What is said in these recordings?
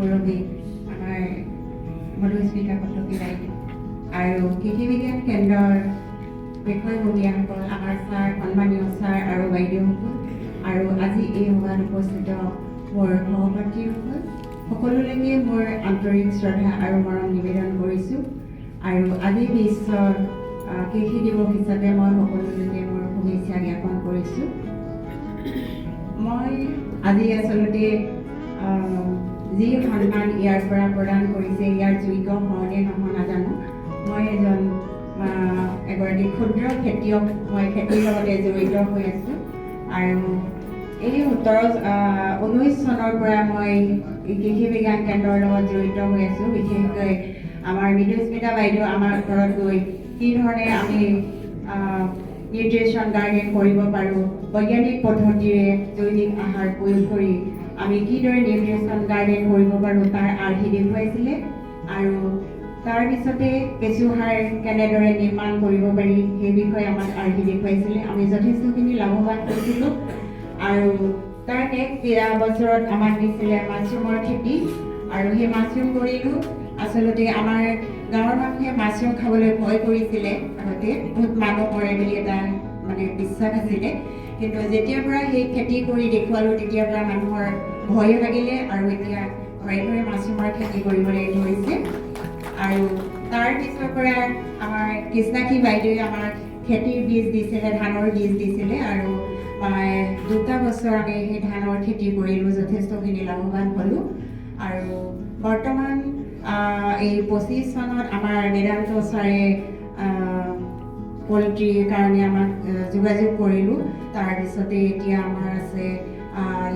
মুৰব্বী আমাৰ মধুস্মিতা কটকী বাইদেউ আৰু কৃষি বিজ্ঞান কেন্দ্ৰৰ বিষয়ববীয়াসকল আমাৰ ছাৰ, সন্মানীয় ছাৰ আৰু বাইদেউসকল আৰু আজি এই সভাত উপস্থিত মোৰ সহপাঠীসকল সকলোলৈকে মোৰ আন্তৰিক শ্ৰদ্ধা আৰু মৰম নিবেদন কৰিছোঁ। আৰু আজি বিশ্বৰ কৃষি দিৱস হিচাপে মই সকলোলৈকে মোৰ শুভেচ্ছা জ্ঞাপন কৰিছোঁ। মই আজি আচলতে যি সন্মান ইয়াৰ পৰা প্ৰদান কৰিছে ইয়াৰ যোগ্য হওঁনে নহয় নাজানো। মই এগৰাকী ক্ষুদ্ৰ খেতিয়ক, মই খেতিৰ লগতে জড়িত হৈ আছোঁ আৰু এই 19 চনৰ পৰা মই কৃষি বিজ্ঞান কেন্দ্ৰৰ লগত জড়িত হৈ আছোঁ। বিশেষকৈ আমাৰ মৃদুস্মিতা বাইদেউ আমাৰ ঘৰত গৈ কি ধৰণে আমি নিউট্ৰিশ্যন গাৰ্ডেন কৰিব পাৰোঁ, বৈজ্ঞানিক পদ্ধতিৰে জৈৱিক আহাৰ প্ৰয়োগ কৰি আমি কিদৰে নিউট্ৰিশ্যন গাৰ্ডেন কৰিব পাৰোঁ তাৰ আৰ্হি দেখুৱাইছিলে আৰু তাৰপিছতে কেঁচুসাৰ কেনেদৰে নিৰ্মাণ কৰিব পাৰি সেই বিষয়ে আমাক আৰ্হি দেখুৱাইছিলে। আমি যথেষ্টখিনি লাভৱান হৈছিলোঁ আৰু তাৰ নেক্সট বছৰত আমাক দিছিলে মাছৰুমৰ খেতি আৰু সেই মাছৰুম কৰিলোঁ। আচলতে আমাৰ গাঁৱৰ মানুহে মাছৰুম খাবলৈ ভয় কৰিছিলে, আগতে বহুত মানুহ মৰে বুলি এটা বিশ্বাস আছিলে, কিন্তু যেতিয়াৰ পৰা সেই খেতি কৰি দেখুৱালোঁ তেতিয়াৰ পৰা মানুহৰ ভয় লাগিলে আৰু এতিয়া ঘৰে ঘৰে মাছৰুমৰ খেতি কৰিবলৈ ধৰিছে। আৰু তাৰ পিছৰ পৰা আমাৰ কৃষ্ণাক্ষী বাইদেৱে আমাক খেতিৰ বীজ দিছিলে, ধানৰ বীজ দিছিলে আৰু 2টা বছৰ আমি সেই ধানৰ খেতি কৰিলোঁ, যথেষ্টখিনি লাভৱান হ'লোঁ। আৰু বৰ্তমান এই 25 চনত আমাৰ বেদান্ত ছাৰে পল্ট্ৰিৰ কাৰণে আমাক যোগাযোগ কৰিলোঁ। তাৰপিছতে এতিয়া আমাৰ আছে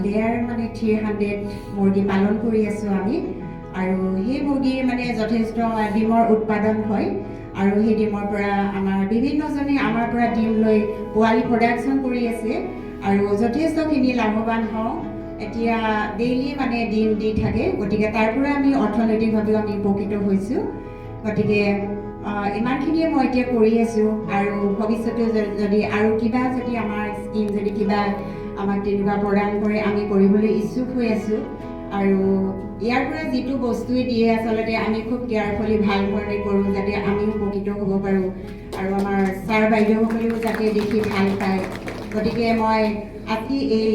লেয়াৰ 300 মুৰ্গী পালন কৰি আছোঁ আমি আৰু সেই মুৰ্গীৰ যথেষ্ট ডিমৰ উৎপাদন হয় আৰু সেই ডিমৰ পৰা আমাৰ বিভিন্নজনে আমাৰ পৰা ডিম লৈ পোৱালি প্ৰডাকশ্যন কৰি আছে আৰু যথেষ্টখিনি লাভৱান হওঁ। এতিয়া ডেইলি ডিম দি থাকে, গতিকে তাৰ পৰা আমি অৰ্থনৈতিকভাৱেও আমি উপকৃত হৈছোঁ। গতিকে ইমানখিনিয়ে মই এতিয়া কৰি আছোঁ আৰু ভৱিষ্যতেও যদি আৰু কিবা যদি আমাৰ স্কিম যদি কিবা আমাক তেনেকুৱা প্ৰদান কৰে আমি কৰিবলৈ ইচ্ছুক হৈ আছোঁ। আৰু ইয়াৰ পৰা যিটো বস্তুৱে দিয়ে আচলতে আমি খুব কেয়াৰফুলি ভাল ধৰণে কৰোঁ যাতে আমিও উপকৃত হ'ব পাৰোঁ আৰু আমাৰ ছাৰ বাইদেউসকলেও যাতে দেখি ভাল পায়। গতিকে মই আজি এই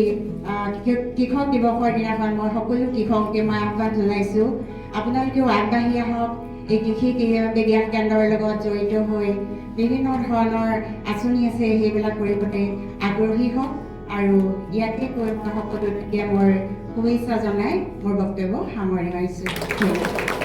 কৃষক দিৱসৰ দিনাখন মই সকলো কৃষককে মই আহ্বান জনাইছোঁ, আপোনালোকেও আগবাঢ়ি আহক, এই কৃষি বিজ্ঞান কেন্দ্ৰৰ লগত জড়িত হৈ বিভিন্ন ধৰণৰ আঁচনি আছে সেইবিলাক কৰিবলৈ আগ্ৰহী হওক আৰু ইয়াকে কৈ মই সকলোকে মোৰ শুভেচ্ছা জনাই মোৰ বক্তব্য সামৰণি মাৰিছোঁ।